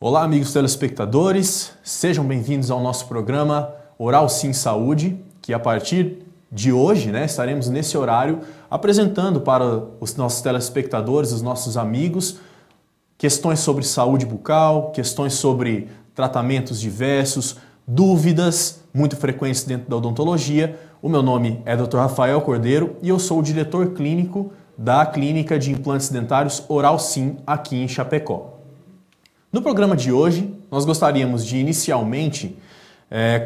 Olá, amigos telespectadores, sejam bem-vindos ao nosso programa Oral Sim Saúde, que a partir de hoje, estaremos nesse horário apresentando para os nossos telespectadores, os nossos amigos, questões sobre saúde bucal, questões sobre tratamentos diversos, dúvidas muito frequentes dentro da odontologia. O meu nome é Dr. Rafael Cordeiro e eu sou o diretor clínico da Clínica de Implantes Dentários Oral Sim aqui em Chapecó. No programa de hoje, nós gostaríamos de inicialmente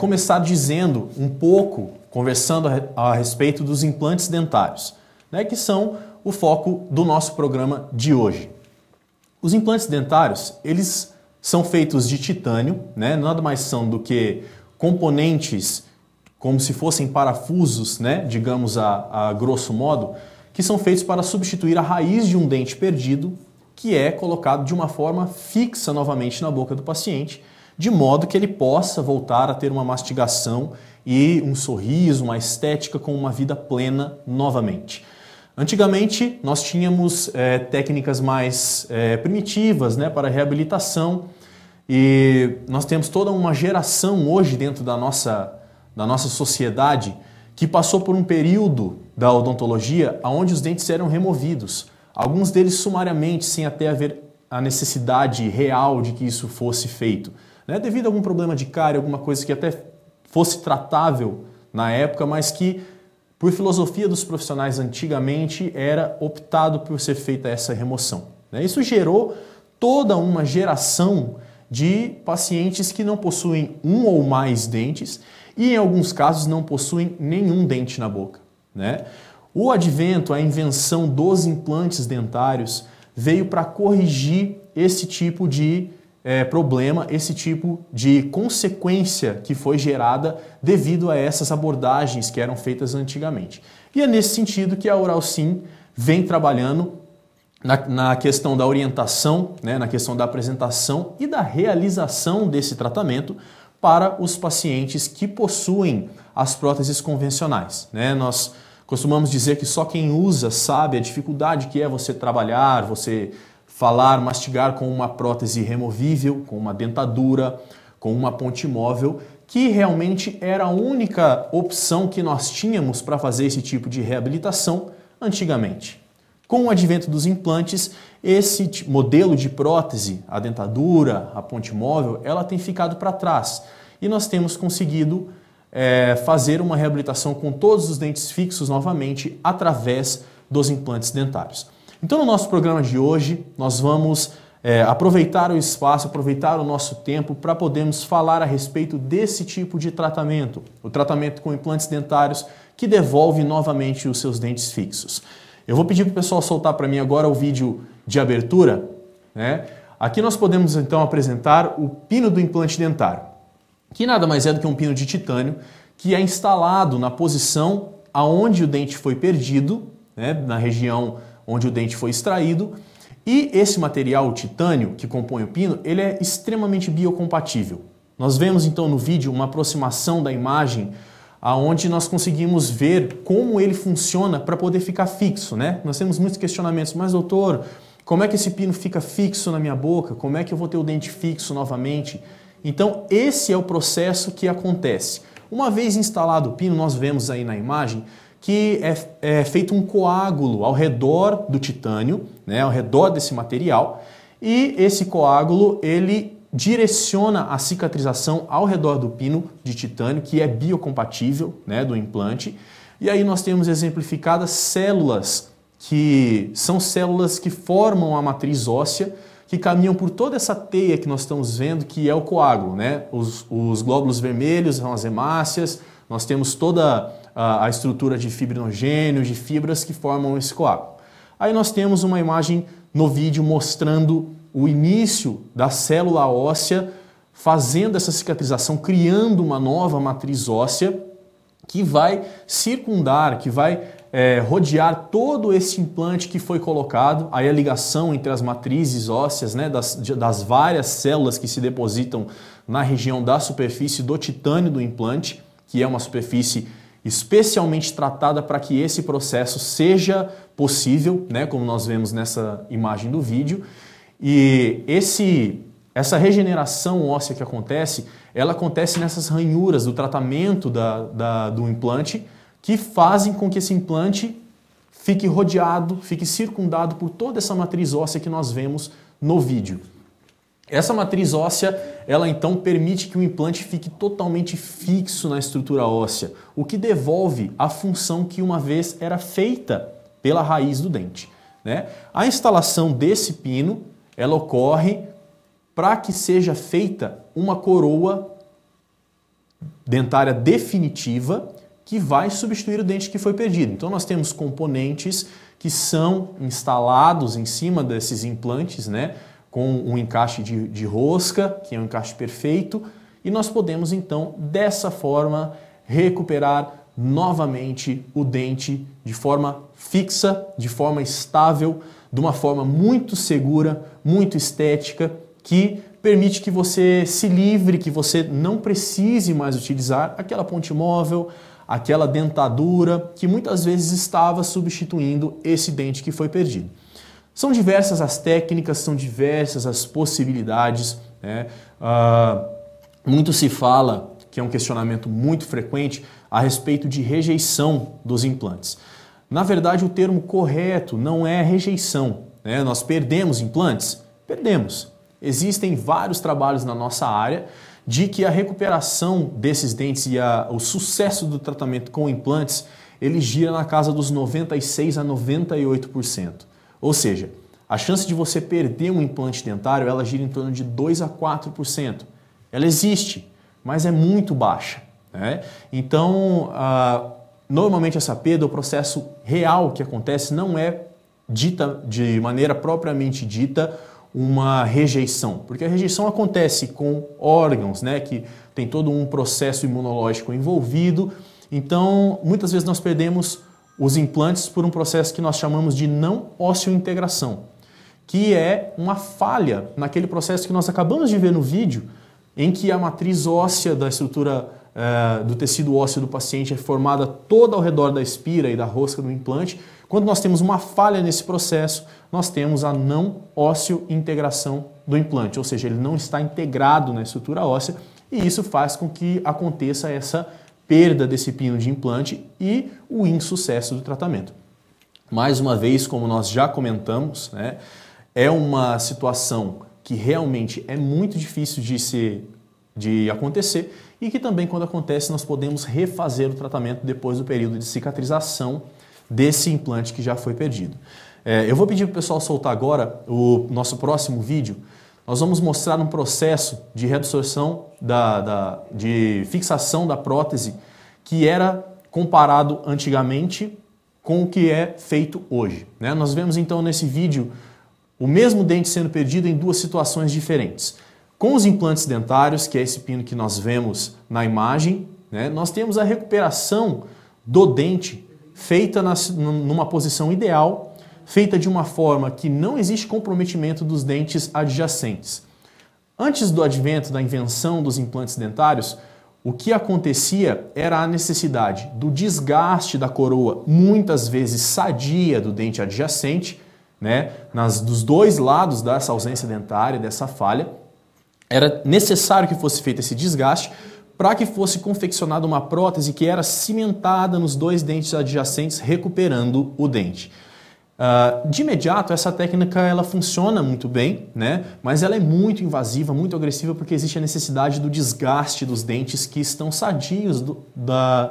começar dizendo um pouco, conversando a respeito dos implantes dentários, que são o foco do nosso programa de hoje. Os implantes dentários, eles são feitos de titânio, nada mais são do que componentes como se fossem parafusos, digamos a grosso modo, que são feitos para substituir a raiz de um dente perdido, que é colocado de uma forma fixa novamente na boca do paciente, de modo que ele possa voltar a ter uma mastigação e um sorriso, uma estética com uma vida plena novamente. Antigamente, nós tínhamos técnicas mais primitivas para reabilitação e nós temos toda uma geração hoje dentro da nossa sociedade que passou por um período da odontologia onde os dentes eram removidos. Alguns deles sumariamente, sem até haver a necessidade real de que isso fosse feito. Devido a algum problema de cárie, alguma coisa que até fosse tratável na época, mas que, por filosofia dos profissionais antigamente, era optado por ser feita essa remoção. Isso gerou toda uma geração de pacientes que não possuem um ou mais dentes e, em alguns casos, não possuem nenhum dente na boca. O advento, a invenção dos implantes dentários veio para corrigir esse tipo de problema, esse tipo de consequência que foi gerada devido a essas abordagens que eram feitas antigamente. E é nesse sentido que a Oral Sim vem trabalhando na questão da orientação, na questão da apresentação e da realização desse tratamento para os pacientes que possuem as próteses convencionais. Nós costumamos dizer que só quem usa sabe a dificuldade que é você trabalhar, você falar, mastigar com uma prótese removível, com uma dentadura, com uma ponte móvel, que realmente era a única opção que nós tínhamos para fazer esse tipo de reabilitação antigamente. Com o advento dos implantes, esse modelo de prótese, a dentadura, a ponte móvel, ela tem ficado para trás e nós temos conseguido fazer uma reabilitação com todos os dentes fixos novamente através dos implantes dentários. Então, no nosso programa de hoje, nós vamos aproveitar o espaço, aproveitar o nosso tempo para podermos falar a respeito desse tipo de tratamento, o tratamento com implantes dentários que devolve novamente os seus dentes fixos. Eu vou pedir para o pessoal soltar para mim agora o vídeo de abertura. Aqui nós podemos então apresentar o pino do implante dentário, que nada mais é do que um pino de titânio que é instalado na posição aonde o dente foi perdido, na região onde o dente foi extraído, e esse material, o titânio, que compõe o pino, ele é extremamente biocompatível. Nós vemos então no vídeo uma aproximação da imagem aonde nós conseguimos ver como ele funciona para poder ficar fixo. Nós temos muitos questionamentos, mas doutor, como é que esse pino fica fixo na minha boca? Como é que eu vou ter o dente fixo novamente? Então, esse é o processo que acontece. Uma vez instalado o pino, nós vemos aí na imagem que é feito um coágulo ao redor do titânio, ao redor desse material, e esse coágulo, ele direciona a cicatrização ao redor do pino de titânio, que é biocompatível, do implante, e aí nós temos exemplificadas células, que são células que formam a matriz óssea, que caminham por toda essa teia que nós estamos vendo, que é o coágulo. Os glóbulos vermelhos são as hemácias, nós temos toda a estrutura de fibrinogênio, de fibras que formam esse coágulo. Aí nós temos uma imagem no vídeo mostrando o início da célula óssea fazendo essa cicatrização, criando uma nova matriz óssea que vai circundar, que vai rodear todo esse implante que foi colocado, aí a ligação entre as matrizes ósseas, das várias células que se depositam na região da superfície do titânio do implante, que é uma superfície especialmente tratada para que esse processo seja possível, como nós vemos nessa imagem do vídeo. E essa regeneração óssea que acontece, ela acontece nessas ranhuras do tratamento do implante, que fazem com que esse implante fique rodeado, fique circundado por toda essa matriz óssea que nós vemos no vídeo. Essa matriz óssea, ela então permite que o implante fique totalmente fixo na estrutura óssea, o que devolve a função que uma vez era feita pela raiz do dente, né? A instalação desse pino, ela ocorre para que seja feita uma coroa dentária definitiva que vai substituir o dente que foi perdido. Então nós temos componentes que são instalados em cima desses implantes, né, com um encaixe de rosca, que é um encaixe perfeito, e nós podemos então, dessa forma, recuperar novamente o dente de forma fixa, de forma estável, de uma forma muito segura, muito estética, que permite que você se livre, que você não precise mais utilizar aquela ponte móvel, aquela dentadura que muitas vezes estava substituindo esse dente que foi perdido. São diversas as técnicas, são diversas as possibilidades, né? Muito se fala, que é um questionamento muito frequente, a respeito de rejeição dos implantes. Na verdade, o termo correto não é rejeição, né? Nós perdemos implantes? Perdemos. Existem vários trabalhos na nossa área de que a recuperação desses dentes e o sucesso do tratamento com implantes, ele gira na casa dos 96% a 98%. Ou seja, a chance de você perder um implante dentário, ela gira em torno de 2% a 4%. Ela existe, mas é muito baixa, né? Então, normalmente essa perda, o processo real que acontece não é dita de maneira propriamente dita uma rejeição, porque a rejeição acontece com órgãos, né, que tem todo um processo imunológico envolvido. Então, muitas vezes nós perdemos os implantes por um processo que nós chamamos de não ósseo-integração, que é uma falha naquele processo que nós acabamos de ver no vídeo, em que a matriz óssea da estrutura do tecido ósseo do paciente é formada toda ao redor da espira e da rosca do implante. Quando nós temos uma falha nesse processo, nós temos a não ósseo-integração do implante, ou seja, ele não está integrado na estrutura óssea, e isso faz com que aconteça essa perda desse pino de implante e o insucesso do tratamento. Mais uma vez, como nós já comentamos, né, é uma situação que realmente é muito difícil de acontecer e que também, quando acontece, nós podemos refazer o tratamento depois do período de cicatrização desse implante que já foi perdido. Eu vou pedir para o pessoal soltar agora o nosso próximo vídeo. Nós vamos mostrar um processo de reabsorção, de fixação da prótese que era comparado antigamente com o que é feito hoje, né? Nós vemos então nesse vídeo o mesmo dente sendo perdido em duas situações diferentes. Com os implantes dentários, que é esse pino que nós vemos na imagem, né, nós temos a recuperação do dente feita numa posição ideal, feita de uma forma que não existe comprometimento dos dentes adjacentes. Antes do advento da invenção dos implantes dentários, o que acontecia era a necessidade do desgaste da coroa, muitas vezes sadia, do dente adjacente, né, dos dois lados dessa ausência dentária, dessa falha. Era necessário que fosse feito esse desgaste para que fosse confeccionada uma prótese que era cimentada nos dois dentes adjacentes, recuperando o dente. De imediato, essa técnica ela funciona muito bem, né? Mas ela é muito invasiva, muito agressiva, porque existe a necessidade do desgaste dos dentes que estão sadios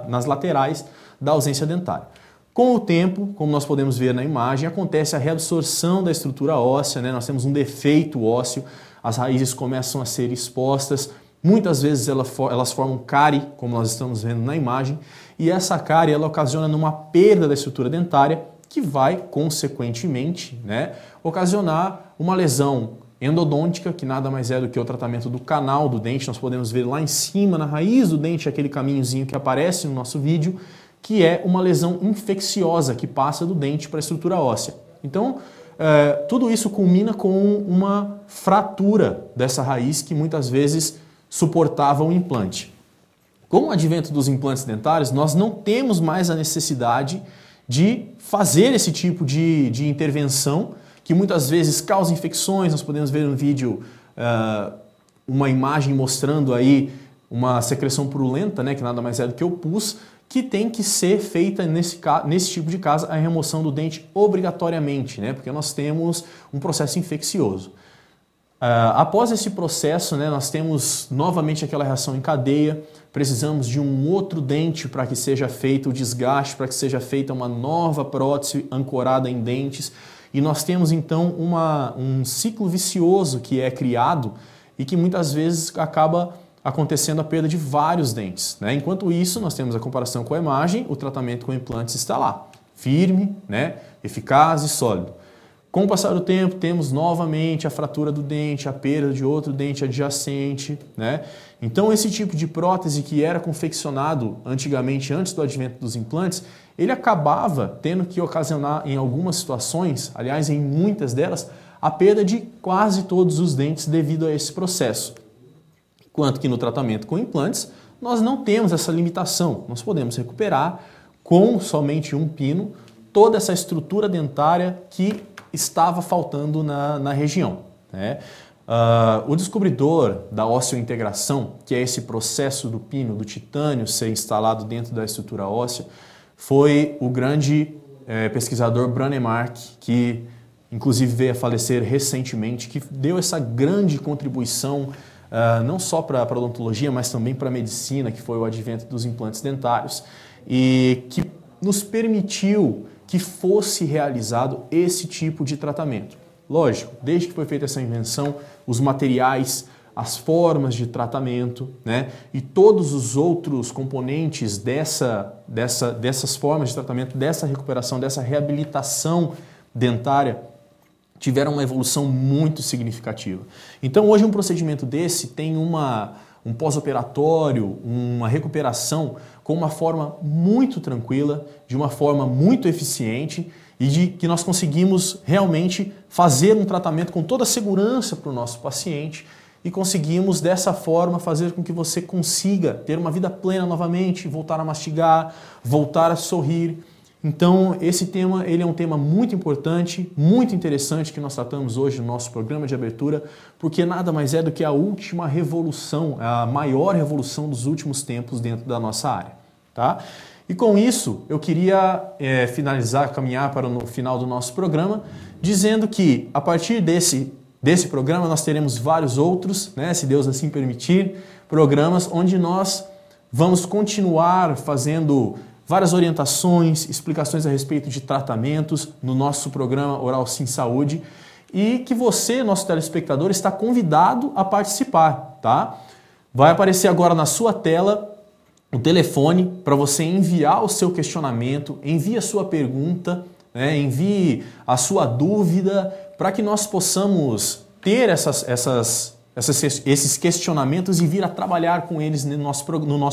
nas laterais da ausência dentária. Com o tempo, como nós podemos ver na imagem, acontece a reabsorção da estrutura óssea, né? Nós temos um defeito ósseo, as raízes começam a ser expostas, muitas vezes elas formam cárie, como nós estamos vendo na imagem, e essa cárie ela ocasiona numa perda da estrutura dentária, que vai, consequentemente, né, ocasionar uma lesão endodôntica, que nada mais é do que o tratamento do canal do dente. Nós podemos ver lá em cima, na raiz do dente, aquele caminhozinho que aparece no nosso vídeo, que é uma lesão infecciosa que passa do dente para a estrutura óssea. Então, tudo isso culmina com uma fratura dessa raiz que muitas vezes suportava o implante. Com o advento dos implantes dentários, nós não temos mais a necessidade de fazer esse tipo de intervenção, que muitas vezes causa infecções. Nós podemos ver no vídeo uma imagem mostrando aí uma secreção purulenta, né, que nada mais é do que o pus, que tem que ser feita nesse tipo de caso a remoção do dente obrigatoriamente, né, porque nós temos um processo infeccioso. Após esse processo, né, nós temos novamente aquela reação em cadeia, precisamos de um outro dente para que seja feito o desgaste, para que seja feita uma nova prótese ancorada em dentes, e nós temos então um ciclo vicioso que é criado e que muitas vezes acaba acontecendo a perda de vários dentes, né? Enquanto isso, nós temos a comparação com a imagem, o tratamento com implantes está lá, firme, né, eficaz e sólido. Com o passar do tempo, temos novamente a fratura do dente, a perda de outro dente adjacente, né? Então, esse tipo de prótese que era confeccionado antigamente, antes do advento dos implantes, ele acabava tendo que ocasionar em algumas situações, aliás, em muitas delas, a perda de quase todos os dentes devido a esse processo. Enquanto que no tratamento com implantes, nós não temos essa limitação. Nós podemos recuperar com somente um pino toda essa estrutura dentária que estava faltando na região, né? O descobridor da osseointegração, que é esse processo do pino, do titânio ser instalado dentro da estrutura óssea, foi o grande pesquisador Brånemark, que inclusive veio a falecer recentemente, que deu essa grande contribuição não só para a odontologia, mas também para a medicina, que foi o advento dos implantes dentários, e que nos permitiu que fosse realizado esse tipo de tratamento. Lógico, desde que foi feita essa invenção, os materiais, as formas de tratamento, né, e todos os outros componentes dessas formas de tratamento, dessa recuperação, dessa reabilitação dentária, tiveram uma evolução muito significativa. Então, hoje um procedimento desse tem um pós-operatório, uma recuperação com uma forma muito tranquila, de uma forma muito eficiente e de que nós conseguimos realmente fazer um tratamento com toda a segurança para o nosso paciente e conseguimos dessa forma fazer com que você consiga ter uma vida plena novamente, voltar a mastigar, voltar a sorrir. Então, esse tema ele é um tema muito importante, muito interessante que nós tratamos hoje no nosso programa de abertura, porque nada mais é do que a última revolução, a maior revolução dos últimos tempos dentro da nossa área, tá? E com isso, eu queria caminhar para o final do nosso programa, dizendo que a partir desse programa nós teremos vários outros, né, se Deus assim permitir, programas onde nós vamos continuar fazendo várias orientações, explicações a respeito de tratamentos no nosso programa Oral Sim Saúde e que você, nosso telespectador, está convidado a participar, tá? Vai aparecer agora na sua tela o telefone para você enviar o seu questionamento, envie a sua pergunta, né? Envie a sua dúvida para que nós possamos ter esses questionamentos e vir a trabalhar com eles no nosso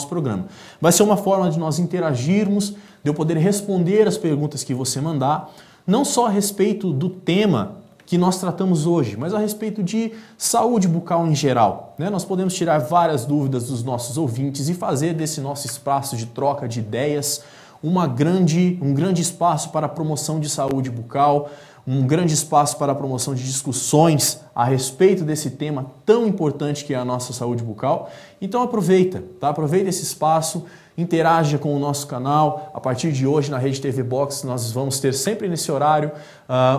programa. Vai ser uma forma de nós interagirmos, de eu poder responder as perguntas que você mandar, não só a respeito do tema que nós tratamos hoje, mas a respeito de saúde bucal em geral, né? Nós podemos tirar várias dúvidas dos nossos ouvintes e fazer desse nosso espaço de troca de ideias um grande espaço para a promoção de saúde bucal, um grande espaço para a promoção de discussões a respeito desse tema tão importante que é a nossa saúde bucal. Então aproveita, tá? Aproveita esse espaço, interaja com o nosso canal. A partir de hoje na Rede TV Box nós vamos ter sempre nesse horário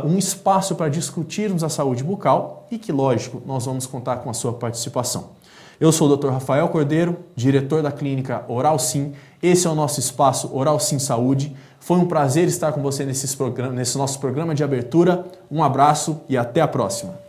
um espaço para discutirmos a saúde bucal e que, lógico, nós vamos contar com a sua participação. Eu sou o Dr. Rafael Cordeiro, diretor da clínica Oral Sim. Esse é o nosso espaço Oral Sim Saúde. Foi um prazer estar com você nesse nosso programa de abertura. Um abraço e até a próxima.